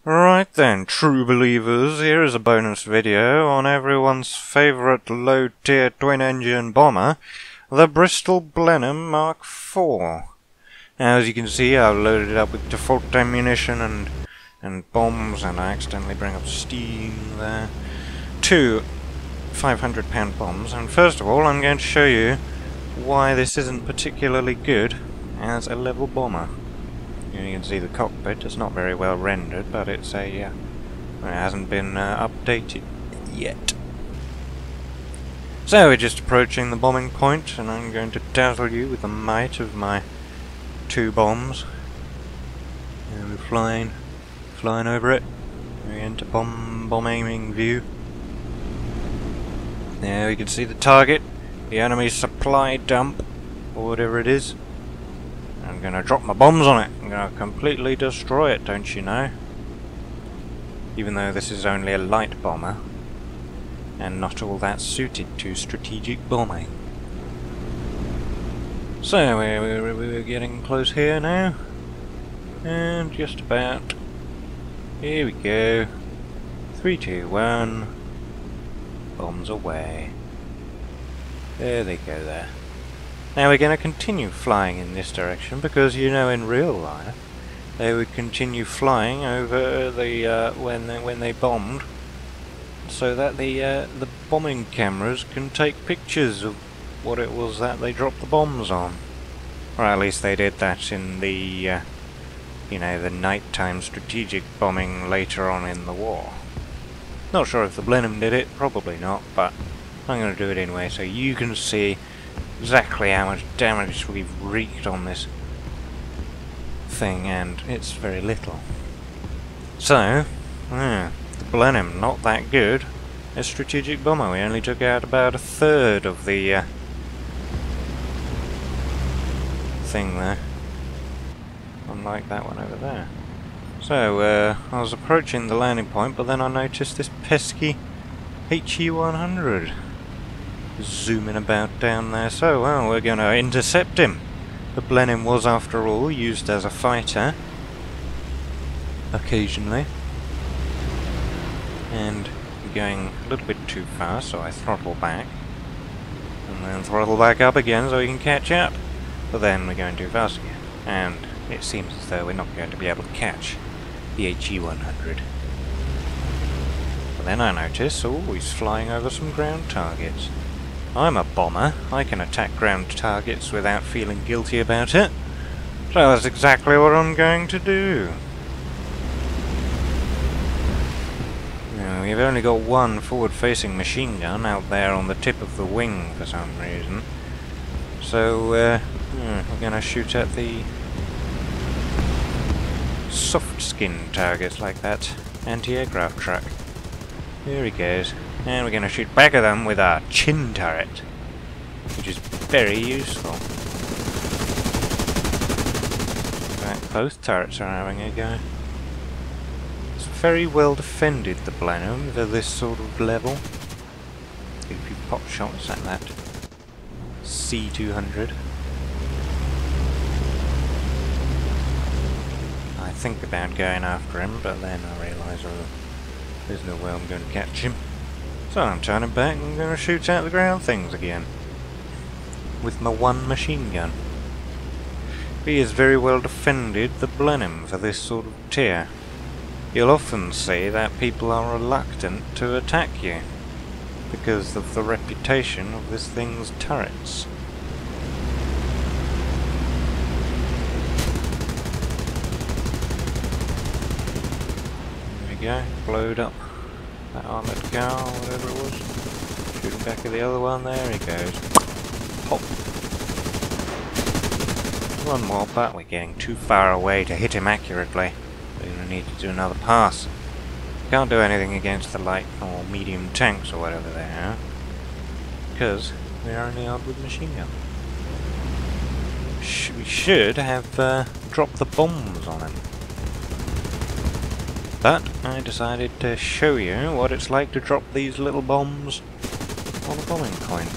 Right then, true believers, here is a bonus video on everyone's favourite low-tier twin-engine bomber, the Bristol Blenheim Mark IV. Now, as you can see, I've loaded it up with default ammunition and bombs, and I accidentally bring up steam there. 2 500-pound bombs, and first of all I'm going to show you why this isn't particularly good as a level bomber. You can see the cockpit. It's not very well rendered, but it's it hasn't been updated yet. So we're just approaching the bombing point, and I'm going to dazzle you with the might of my 2 bombs. And we're flying over it. We're into bomb aiming view. There we can see the target, the enemy supply dump, or whatever it is. I'm gonna drop my bombs on it. I'm gonna completely destroy it, don't you know? Even though this is only a light bomber, and not all that suited to strategic bombing. So, we're getting close here now. And just about. Here we go. 3, 2, 1. Bombs away. There they go there. Now we're going to continue flying in this direction because, you know, in real life they would continue flying over the when they bombed, so that the bombing cameras can take pictures of what it was that they dropped the bombs on. Or at least they did that in the you know, the nighttime strategic bombing later on in the war. Not sure if the Blenheim did it, probably not, but I'm going to do it anyway so you can see exactly how much damage we've wreaked on this thing, and it's very little. So, the Blenheim, not that good as strategic bomber. We only took out about a third of the thing there, unlike that one over there. So, I was approaching the landing point, but then I noticed this pesky HE-100 zooming about down there. So, well, we're going to intercept him. The Blenheim was, after all, used as a fighter occasionally, and we're going a little bit too fast, so I throttle back and then throttle back up again so we can catch up, but then we're going too fast again, and it seems as though we're not going to be able to catch the HE-100. But then I notice, oh, he's flying over some ground targets. I'm a bomber. I can attack ground targets without feeling guilty about it. So that's exactly what I'm going to do. Now, we've only got one forward-facing machine gun out there on the tip of the wing for some reason. So, we're going to shoot at the soft-skin targets like that anti-aircraft truck. Here he goes. And we're going to shoot back at them with our chin turret, which is very useful. In fact, both turrets are having a go. It's very well defended, the Blenheim, for this sort of level. Get a few pot shots at that C-200. I think about going after him, but then I realise, oh, there's no way I'm going to catch him. So I'm turning back and I'm going to shoot at the ground things again with my one machine gun. He is very well defended, the Blenheim, for this sort of tier. You'll often see that people are reluctant to attack you because of the reputation of this thing's turrets. There we go, blowed up that armoured car, whatever it was. Shooting back at the other one, there he goes. Pop. One more, but we're getting too far away to hit him accurately. We're going to need to do another pass. Can't do anything against the light or medium tanks or whatever they are, because we're only armed with machine gun. We should have dropped the bombs on him. But I decided to show you what it's like to drop these little bombs on a bombing point.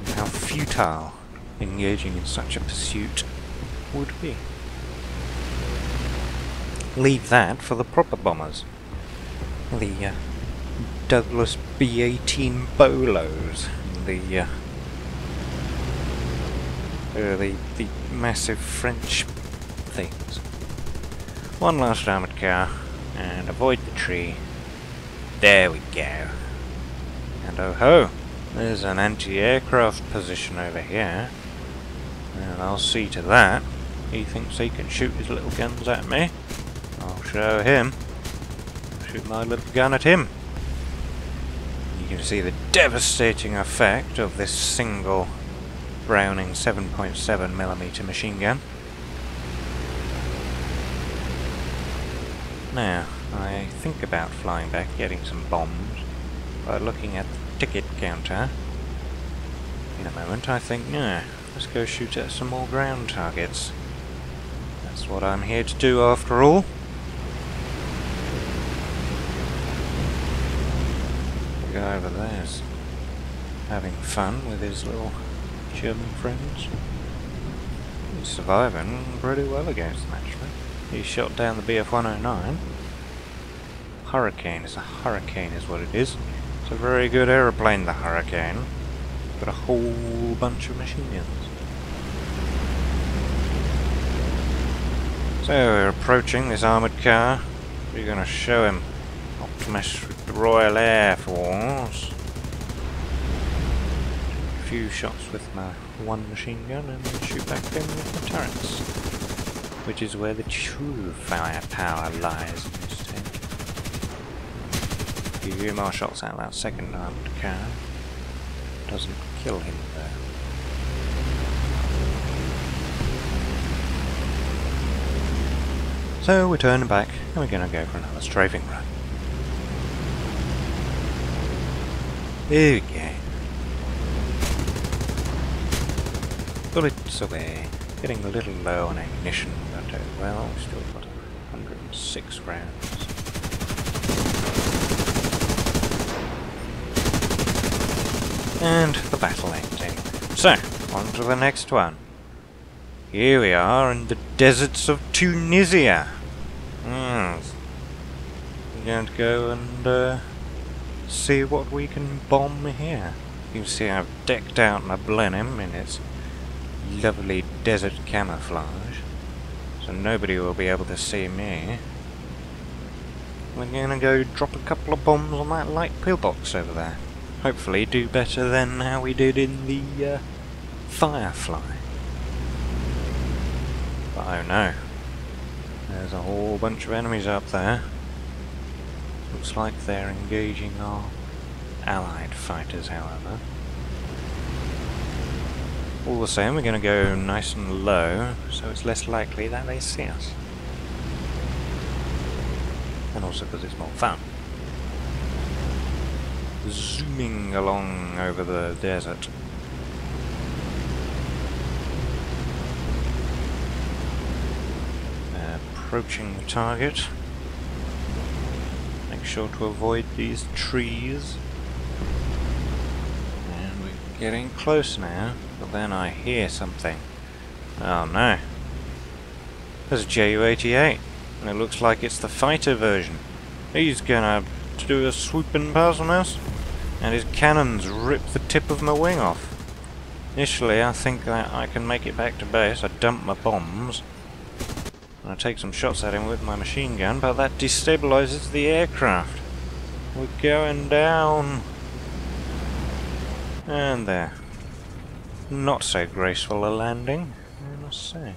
And how futile engaging in such a pursuit would be. leave that for the proper bombers. The Douglas B-18 Bolos, the massive French things. One last armoured car, and avoid the tree. There we go. And oh ho, there's an anti-aircraft position over here. And I'll see to that. He thinks he can shoot his little guns at me. I'll show him. I'll shoot my little gun at him. You can see the devastating effect of this single Browning 7.7mm machine gun. Now, I think about flying back, getting some bombs, by looking at the ticket counter. In a moment I think, nah, let's go shoot at some more ground targets. That's what I'm here to do after all. The guy over there's having fun with his little German friends. He's surviving pretty well against them, actually. He shot down the Bf-109. Hurricane is what it is. It's a very good aeroplane, the Hurricane. Got a whole bunch of machine guns. So we're approaching this armoured car. We're going to show him Optimus with the Royal Air Force. A few shots with my one machine gun and then shoot back in with the turrets. Which is where the true firepower lies in this tank. A few more shots out of that second armoured car. Doesn't kill him though. So we're turning back and we're going to go for another strafing run. There we go. Bullets away. Getting a little low on ammunition, but well, we've still got 106 rounds. And the battle ending. So, on to the next one. Here we are in the deserts of Tunisia. We're going to go and see what we can bomb here. You can see I've decked out my Blenheim in its lovely desert camouflage, so nobody will be able to see me. We're going to go drop a couple of bombs on that light pillbox over there. Hopefully do better than how we did in the Firefly. But oh no, there's a whole bunch of enemies up there. Looks like they're engaging our allied fighters, however. All the same, we're going to go nice and low, so it's less likely that they see us. And also because it's more fun. Zooming along over the desert. Approaching the target. Make sure to avoid these trees. And we're getting close now. But then I hear something. Oh no. There's a Ju-88. And it looks like it's the fighter version. He's gonna do a swooping past on us. And his cannons rip the tip of my wing off. Initially I think that I can make it back to base. I dump my bombs. And I take some shots at him with my machine gun. But that destabilizes the aircraft. We're going down. And there. Not so graceful a landing, I must say.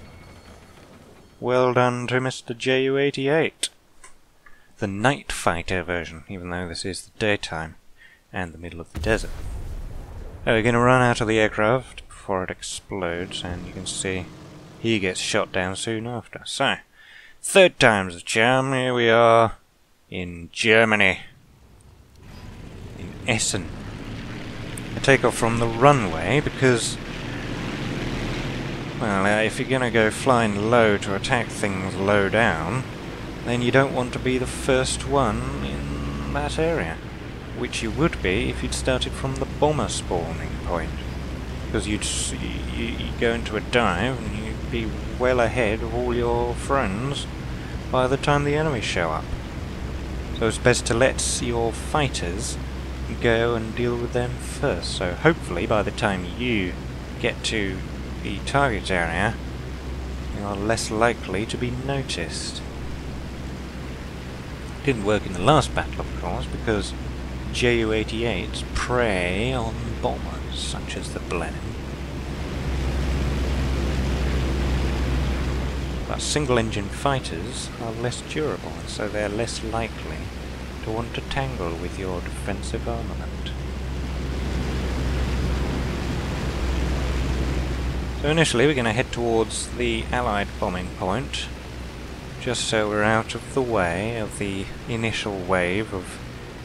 Well done to Mr. Ju-88. The night fighter version, even though this is the daytime and the middle of the desert. Now we're going to run out of the aircraft before it explodes, and you can see he gets shot down soon after. So, third time's the charm. Here we are in Germany, in Essen. I take off from the runway because, well, if you're going to go flying low to attack things low down, then you don't want to be the first one in that area. Which you would be if you'd started from the bomber spawning point. Because you'd go into a dive and you'd be well ahead of all your friends by the time the enemies show up. So it's best to let your fighters go and deal with them first. So hopefully by the time you get to the target area, you are less likely to be noticed. Didn't work in the last battle, of course, because Ju-88s prey on bombers such as the Blenheim. But single-engine fighters are less durable, and so they're less likely to want to tangle with your defensive armament. So initially we're going to head towards the Allied bombing point, just so we're out of the way of the initial wave of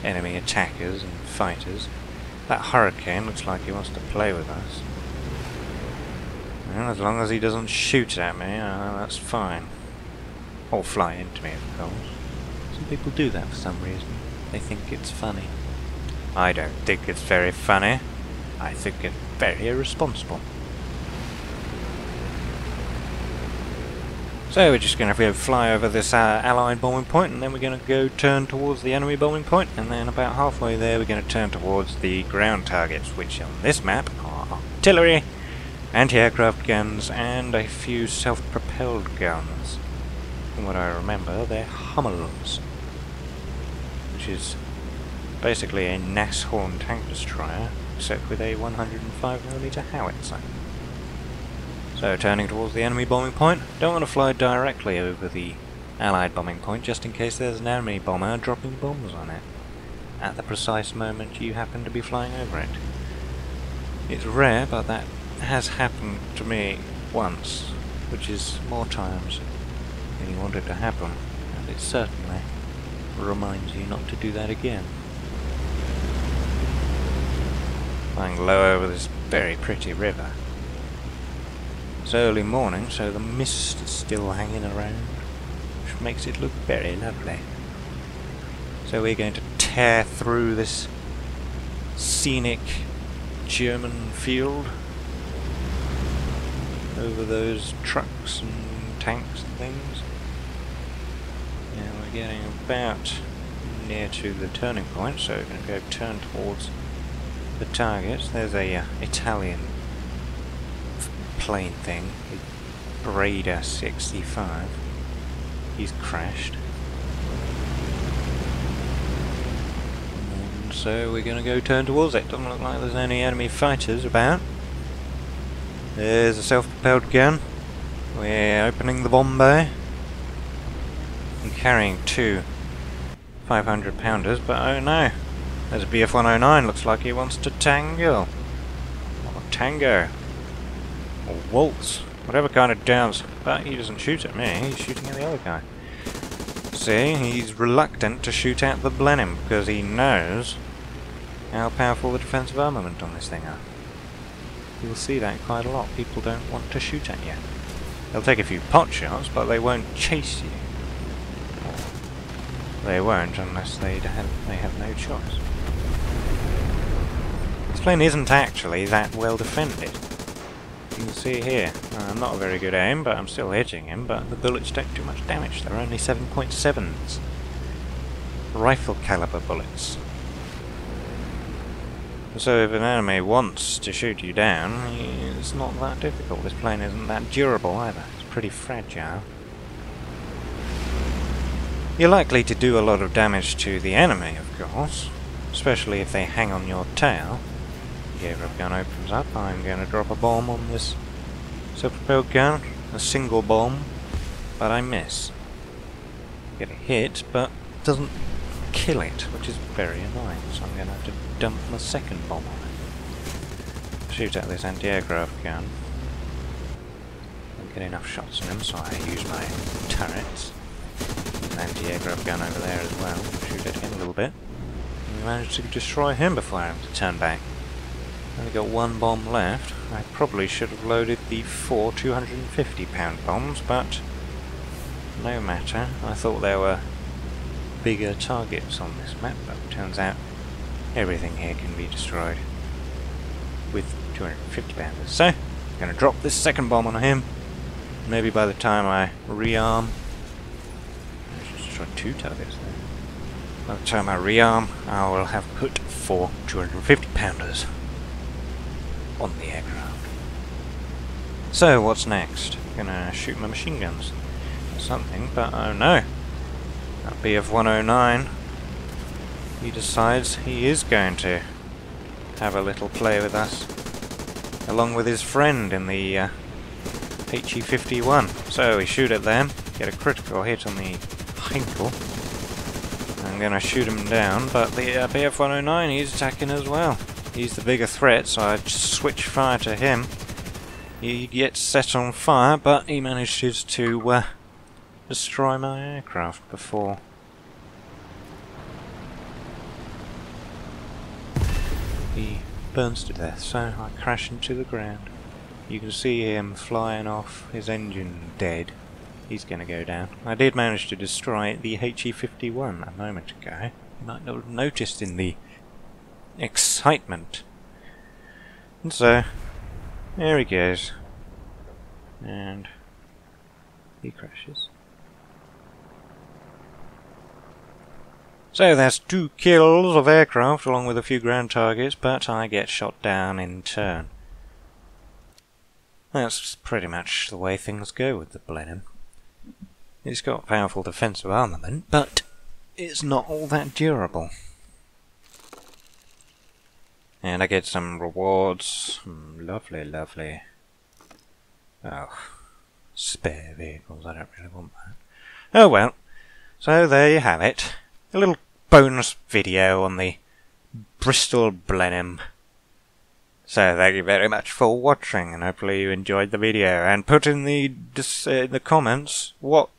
enemy attackers and fighters. That Hurricane looks like he wants to play with us. Well, as long as he doesn't shoot at me, that's fine. Or fly into me, of course. Some people do that for some reason. They think it's funny. I don't think it's very funny. I think it's very irresponsible. So we're just going to go fly over this Allied bombing point, and then we're going to go turn towards the enemy bombing point, and then about halfway there we're going to turn towards the ground targets, which on this map are artillery, anti-aircraft guns, and a few self-propelled guns. From what I remember, they're Hummels, which is basically a Nashorn tank destroyer, except with a 105mm howitzer. So turning towards the enemy bombing point, don't want to fly directly over the Allied bombing point just in case there's an enemy bomber dropping bombs on it at the precise moment you happen to be flying over it. It's rare, but that has happened to me once, which is more times than you want it to happen, and it certainly reminds you not to do that again. Flying low over this very pretty river. It's early morning, so the mist is still hanging around, which makes it look very lovely. So we're going to tear through this scenic German field, over those trucks and tanks and things. Now we're getting about near to the turning point, so we're going to go turn towards the targets. There's a Italian plane thing, the Raider 65. He's crashed. And so we're going to go turn towards it. Doesn't look like there's any enemy fighters about. There's a self-propelled gun. We're opening the bomb bay. I'm carrying two 500-pounders, but oh no, there's a BF-109. Looks like he wants to tango. Or tango. Or waltz. Whatever kind of dance. But he doesn't shoot at me, he's shooting at the other guy. See, he's reluctant to shoot at the Blenheim because he knows how powerful the defensive armament on this thing are. You'll see that quite a lot. People don't want to shoot at you. They'll take a few pot shots, but they won't chase you. They won't unless they have no choice. This plane isn't actually that well defended. You can see here, not a very good aim, but I'm still hitting him, but the bullets don't do much damage. They're only 7.7s. Rifle caliber bullets. So if an enemy wants to shoot you down, it's not that difficult. This plane isn't that durable either. It's pretty fragile. You're likely to do a lot of damage to the enemy, of course, especially if they hang on your tail. The aircraft gun opens up. I'm going to drop a bomb on this self-propelled gun, a single bomb, but I miss. Get a hit, but it doesn't kill it, which is very annoying, so I'm going to have to dump my second bomb on it. Shoot at this anti-aircraft gun. Don't get enough shots on him, so I use my turrets. An anti-aircraft gun over there as well. Shoot at him a little bit. And we managed to destroy him before I have to turn back. Only got one bomb left. I probably should have loaded the 4 250-pound bombs, but no matter. I thought there were bigger targets on this map, but it turns out everything here can be destroyed with 250 pounders. So, I'm going to drop this second bomb on him. Maybe by the time I rearm, destroyed 2 targets there. By the time I rearm, I will have put 4 250-pounders on the aircraft. So, what's next? Gonna shoot my machine guns or something, but oh no. That BF 109, he decides he is going to have a little play with us, along with his friend in the HE 51. So we shoot at them, get a critical hit on the Heinkel. I'm gonna shoot him down, but the BF 109, he's attacking as well. He's the bigger threat, so I switch fire to him. He gets set on fire, but he manages to destroy my aircraft before he burns to death, so I crash into the ground. You can see him flying off, his engine dead. He's going to go down. I did manage to destroy the HE-51 a moment ago. You might not have noticed in the excitement. And so, there he goes. And he crashes. So that's 2 kills of aircraft along with a few ground targets, but I get shot down in turn. That's pretty much the way things go with the Blenheim. It's got powerful defensive armament, but it's not all that durable. And I get some rewards. Lovely, lovely. Oh, spare vehicles, I don't really want that. Oh well, so there you have it. A little bonus video on the Bristol Blenheim. So thank you very much for watching, and hopefully you enjoyed the video. And put in the comments what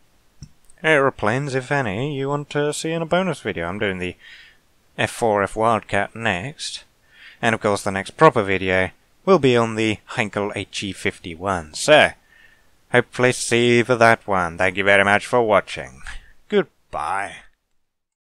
aeroplanes, if any, you want to see in a bonus video. I'm doing the F4F Wildcat next, and of course the next proper video will be on the Heinkel HE-51. So, hopefully see you for that one. Thank you very much for watching. Goodbye.